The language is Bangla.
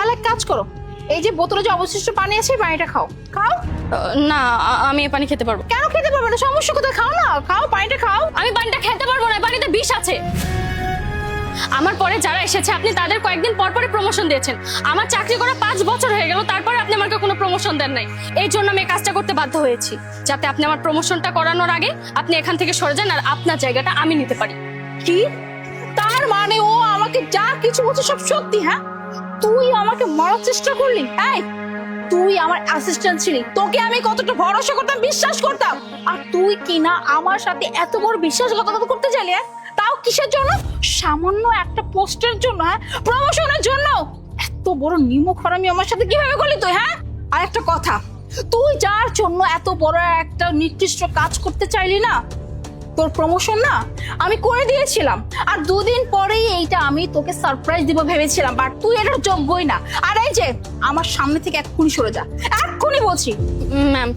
তাহলে এক কাজ করো, এই যে বোতলে যে অবশিষ্ট পানি আছে এই পানিটা খাও। খাও। না আমি এই পানি খেতে পারবো। কেন খেতে পারবে না? সমস্যা কোথায়? খাও না, খাও, পানিটা খাও। আমি পানিটা খেতে পারবো না, পানিতে বিষ আছে। আমার পরে যারা এসেছে আপনি তাদের কয়েকদিন পর পরে প্রমোশন দিয়েছেন। আমার চাকরি করা 5 বছর হয়ে গেল, তারপরে আপনি আমাকে কোনো প্রমোশন দেন নাই। এই জন্য আমি এই কাজটা করতে বাধ্য হয়েছি, যাতে আপনি আমার প্রমোশনটা করানোর আগে আপনি এখান থেকে সরে যান আর আপনার জায়গাটা আমি নিতে পারি। কি? তার মানে ও আমাকে যা কিছু বলছে সব সত্যি? হ্যাঁ, তুই আমাকে মারার চেষ্টা করলি? এই, তুই আমার অ্যাসিস্ট্যান্ট ছিলি, তোকে আমি কতটা ভরসা করতাম, বিশ্বাস করতাম, আর তুই কিনা আমার সাথে এত বড় বিশ্বাসঘাতকতা করতে চাইলি? হ্যাঁ, তাও কিসের জন্য? সামান্য একটা পোস্টের জন্য? হ্যাঁ, প্রমোশনের জন্য? এত বড় নিমক হারামি আমার সাথে কিভাবে করলি তুই? হ্যাঁ, আর একটা কথা, তুই যার জন্য এত বড় একটা নির্দিষ্ট কাজ করতে চাইলি না, তোর প্রমোশন না আমি করে দিয়েছিলাম, আর 2 দিন পরেই এইটা আমি তোকে সারপ্রাইজ দিব ভেবেছিলাম, বাট তুই এটার যোগ্যই না। আর এই যে আমার সামনে থেকে এক্ষুনি সরে যা, এক্ষুনি বলছি। ম্যাম